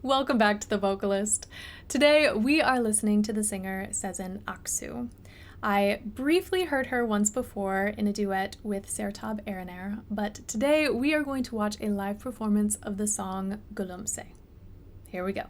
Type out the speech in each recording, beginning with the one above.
Welcome back to The Vocalist. Today we are listening to the singer Sezen Aksu. I briefly heard her once before in a duet with Sertab Erener, but today we are going to watch a live performance of the song Gülümse. Here we go.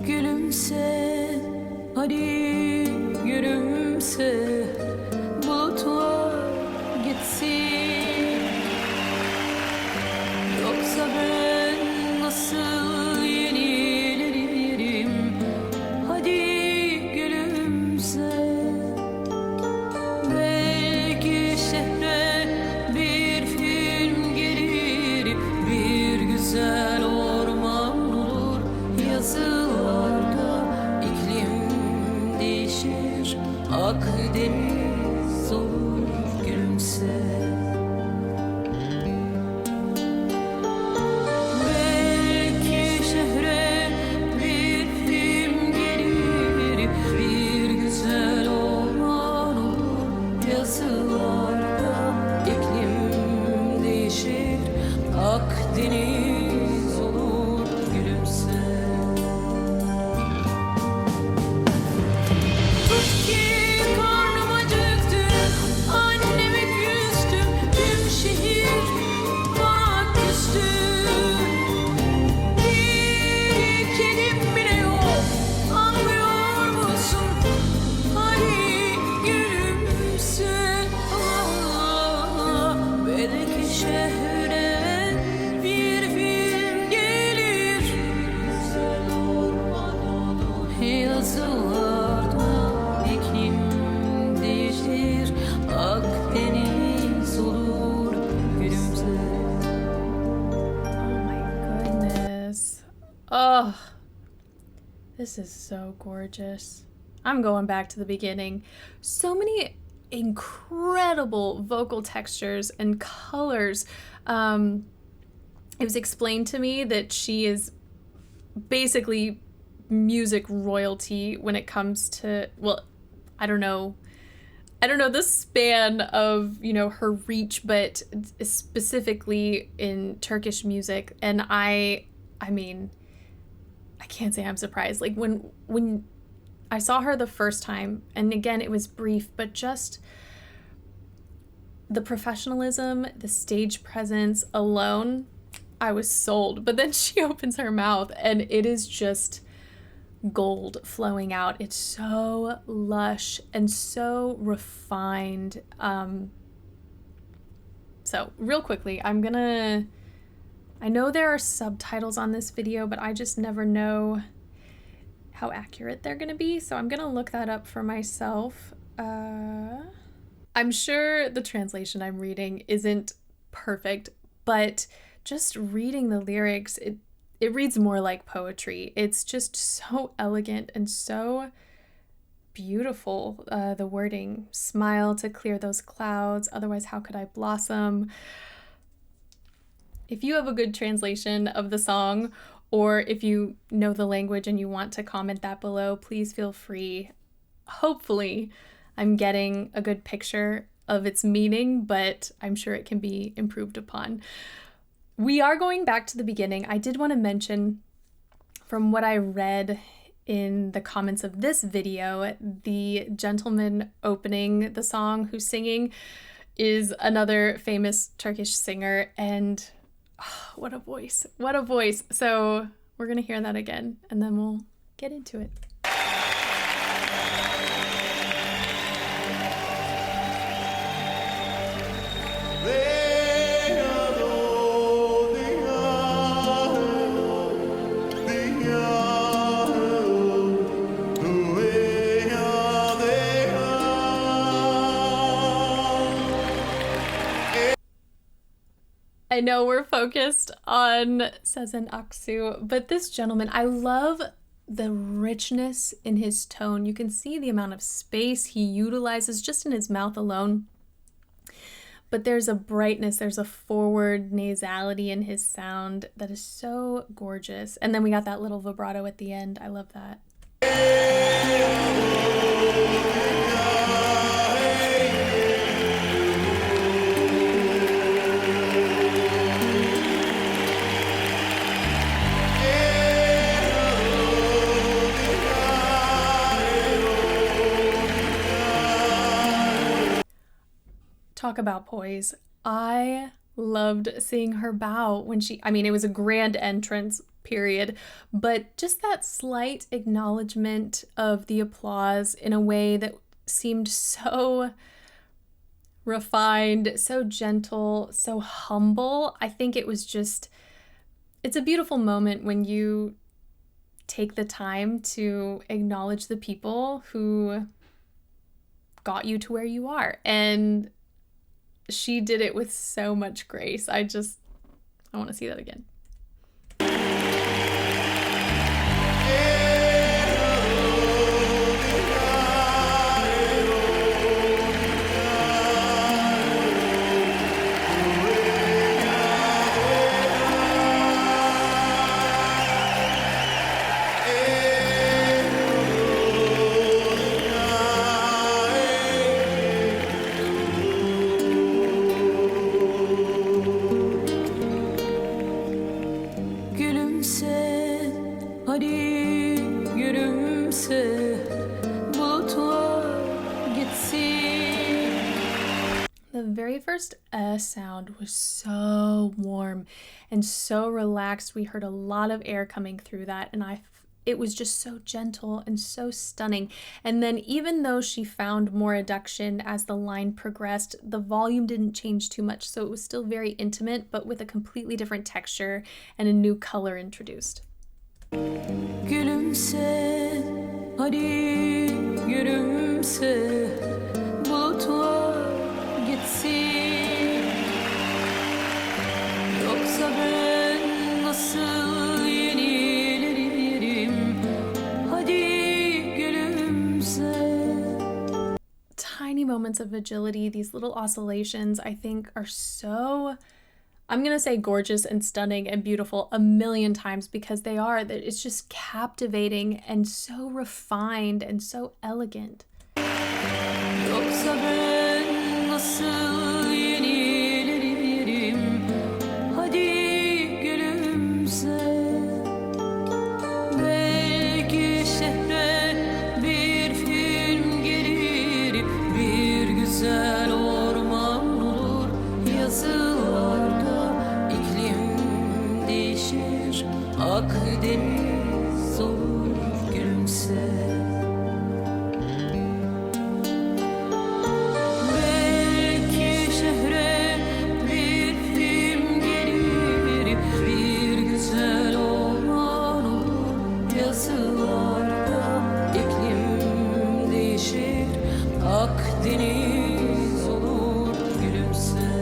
Gülümse, hadi gülümse, bulutlar gitsin. Yoksa ben nasıl yenilirim? Hadi gülümse. Belki şehre bir film gelir, bir güzel orman olur yazılarda. Akdeniz olur gülümse. Belki şehre bir film gelir, bir güzel orman olur yazılarda. İklim değişir, Akdeniz olur gülümse. Oh, this is so gorgeous. I'm going back to the beginning. So many incredible vocal textures and colors. It was explained to me that she is basically music royalty when it comes to, well, I don't know the span of, her reach, but specifically in Turkish music. And I mean, I can't say I'm surprised. Like when I saw her the first time, and again, it was brief, but just the professionalism, the stage presence alone, I was sold. But then she opens her mouth and it is just gold flowing out. It's so lush and so refined. So real quickly, I know there are subtitles on this video, but I just never know how accurate they're gonna be, so I'm gonna look that up for myself. I'm sure the translation I'm reading isn't perfect, but just reading the lyrics, it reads more like poetry. It's just so elegant and so beautiful. The wording, smile to clear those clouds, otherwise how could I blossom? If you have a good translation of the song, or if you know the language and you want to comment that below, please feel free. Hopefully, I'm getting a good picture of its meaning, but I'm sure it can be improved upon. We are going back to the beginning. I did want to mention, from what I read in the comments of this video, the gentleman opening the song who's singing is another famous Turkish singer, and What a voice. What a voice. So we're going to hear that again and then we'll get into it. I know we're focused on Sezen Aksu, but this gentleman, I love the richness in his tone. You can see the amount of space he utilizes just in his mouth alone. But there's a brightness, there's a forward nasality in his sound that is so gorgeous. And then we got that little vibrato at the end. I love that. Talk about poise. I loved seeing her bow when it was a grand entrance, period, but just that slight acknowledgement of the applause in a way that seemed so refined, so gentle, so humble. I think it's a beautiful moment when you take the time to acknowledge the people who got you to where you are. And she did it with so much grace. I want to see that again. Gülümse, hadi gülümse, bulutlar gitsin. The very first sound was so warm and so relaxed. We heard a lot of air coming through that, and it was just so gentle and so stunning. And then even though she found more adduction as the line progressed, the volume didn't change too much, so it was still very intimate, but with a completely different texture and a new color introduced. Gülümse, hadi gülümse, bulutlar gitsin. Yoksa ben nasıl yenilirim? Hadi gülümse. Tiny moments of agility, these little oscillations, I think are so, I'm going to say gorgeous and stunning and beautiful a million times because they are. It's just captivating and so refined and so elegant. Yoksa ben nasıl yenilirim? Hadi gülümse. Belki şehre bir film gelir, bir güzel orman olur. Yazılarda iklim değişir, Akdeniz olur. Gülümse. Belki şehre bir film gelir, bir güzel orman olur. Yazılarda iklim değişir, Akdeniz olur. Gülümse.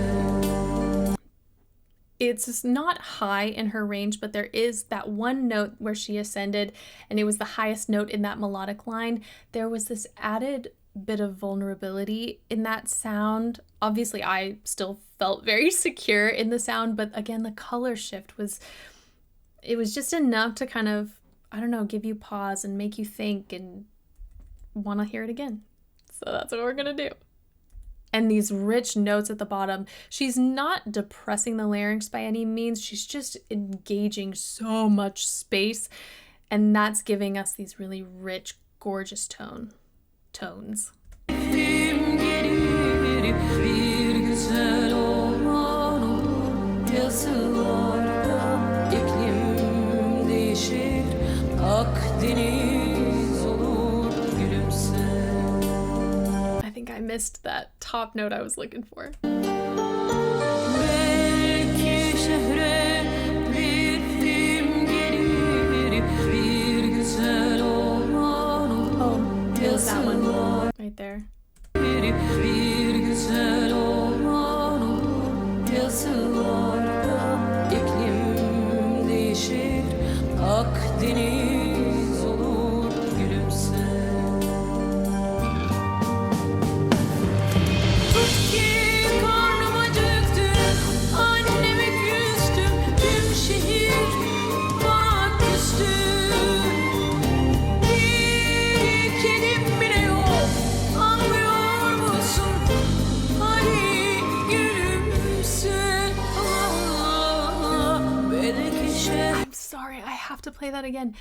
It's not high in her range, but there is that one note where she ascended and it was the highest note in that melodic line. There was this added bit of vulnerability in that sound. Obviously, I still felt very secure in the sound, but again, the color shift was just enough to kind of, I don't know, give you pause and make you think and want to hear it again. So that's what we're going to do. And these rich notes at the bottom, she's not depressing the larynx by any means. She's just engaging so much space. And that's giving us these really rich, gorgeous tones. Film gelir, bir güzel orman olur. Yazılar Akdeniz olur gülümse. I think I missed that top note I was looking for. Belki şehre bir film gelir, bir güzel olan Feels that one yazılar. right there. Bir güzel olan yazılarda iklim değişir, Akdeniz olur gülümse. Tut ki karnım acıktı, anneme küstüm, tüm şehir bana küstü. Bir kedim bile yok, anlıyor musun? Hadi gülümse. Belki I'm sorry, I have to play that again.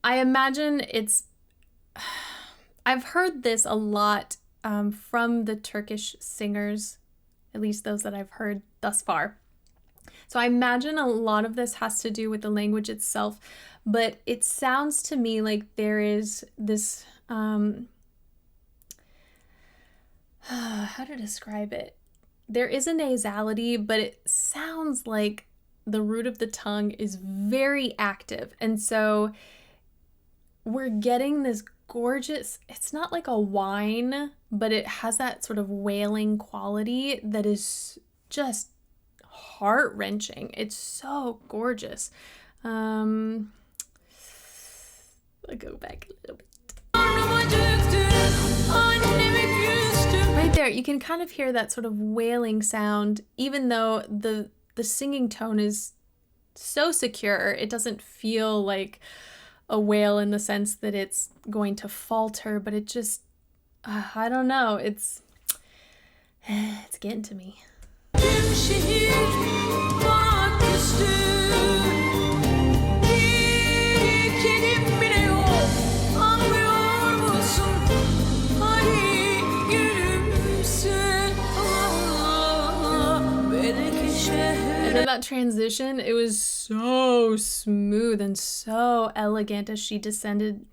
I imagine it's. I've heard this a lot from the Turkish singers, at least those that I've heard thus far. So I imagine a lot of this has to do with the language itself, but it sounds to me like there is this. How to describe it? There is a nasality, but it sounds like the root of the tongue is very active. And so we're getting this gorgeous, it's not like a whine, but it has that sort of wailing quality that is just heart-wrenching. It's so gorgeous. I'll go back a little bit. Right there, you can kind of hear that sort of wailing sound, even though the singing tone is so secure. It doesn't feel like a wail in the sense that it's going to falter, but it just, I don't know, it's getting to me. And then that transition, it was so smooth and so elegant as she descended.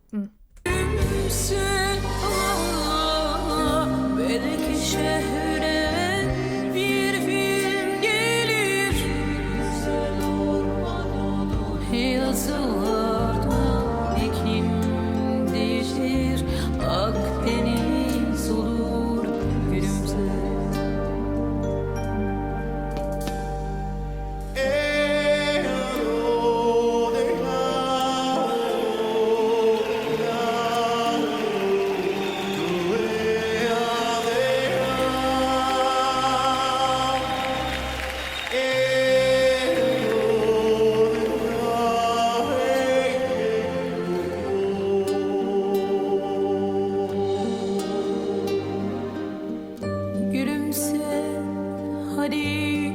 Akdeniz olur gülümse. Gülümse, hadi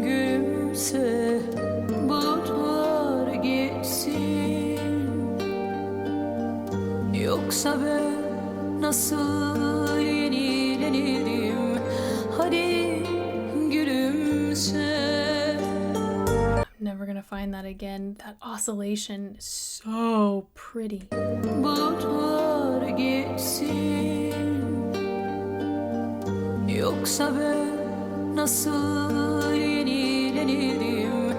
gülümse, bulutlar geçsin. Yoksa ben nasıl yenilenirim? Hadi gülümse. I'm never gonna find that again. That oscillation is so pretty. Bulutlar geçsin. Yoksa ben nasıl yenilenirim?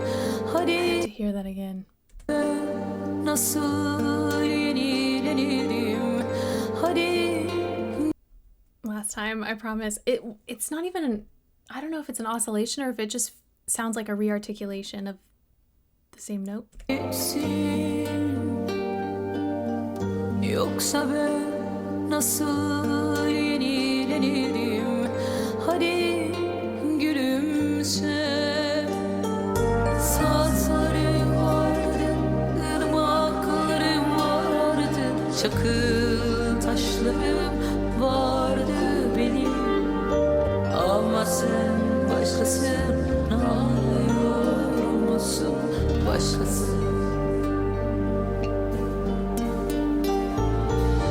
Hadi To hear that again. nasıl yenilenirim? Hadi. Last time, I promise. It's not even I don't know if it's an oscillation or if it just sounds like a rearticulation of the same note. Geçsin. Yoksa ben nasıl yenilenirim? Hadi gülümse. Sazlarım vardı, ırmaklarım vardı, çakıl taşlarım vardı benim. Ama sen başkasın, anlıyor musun? Başkası.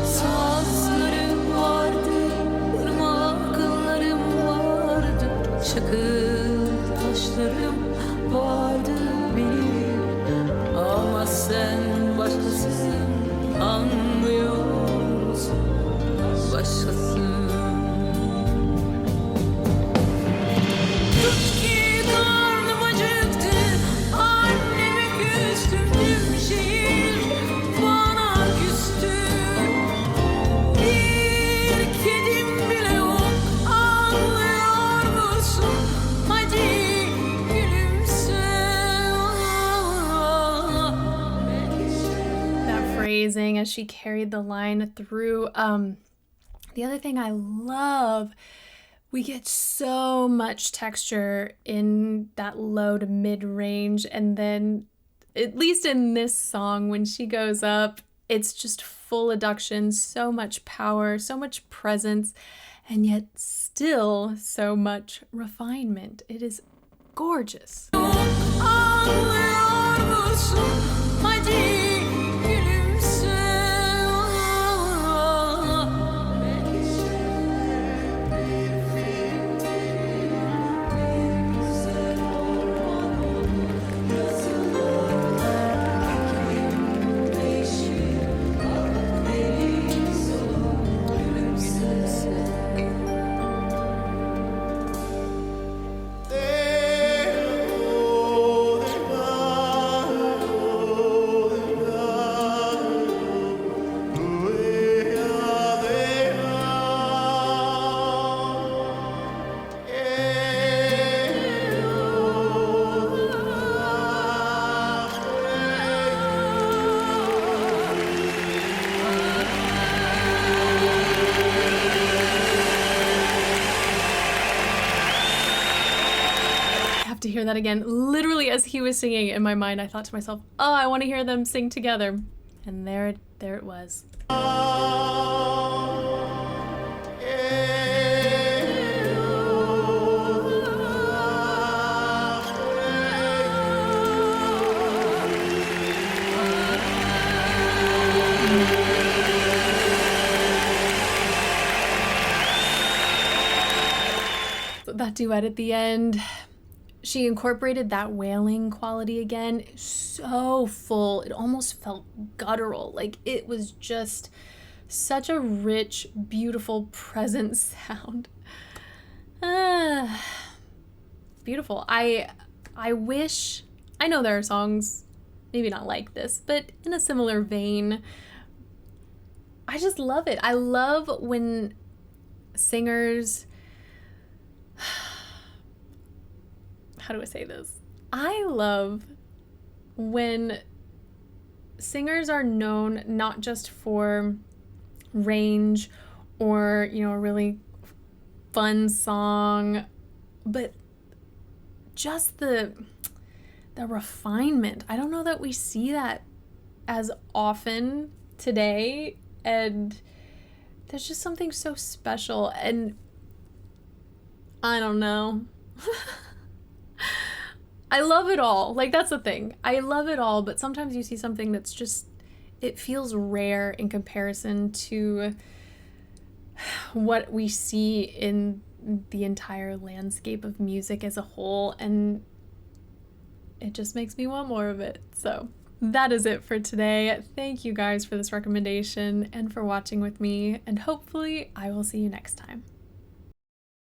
Sazlarım vardı, ırmaklarım vardı, çakıl taşlarım vardı benim. Ama sen başkasın, amazing as she carried the line through. The other thing I love, we get so much texture in that low to mid range, and then at least in this song, when she goes up, it's just full adduction, so much power, so much presence, and yet still so much refinement. It is gorgeous. To hear that again, literally as he was singing, in my mind I thought to myself, oh, I want to hear them sing together, and there it was. That duet at the end, she incorporated that wailing quality again, so full. It almost felt guttural. Like, it was just such a rich, beautiful, present sound. Beautiful. I wish, I know there are songs, maybe not like this, but in a similar vein. I just love it. I love when singers, how do I say this? I love when singers are known not just for range or, you know, a really fun song, but just the refinement. I don't know that we see that as often today, and there's just something so special, and I don't know. I love it all. Like, that's the thing. I love it all, but sometimes you see something that's just, it feels rare in comparison to what we see in the entire landscape of music as a whole, and it just makes me want more of it. So that is it for today. Thank you guys for this recommendation and for watching with me, and hopefully I will see you next time.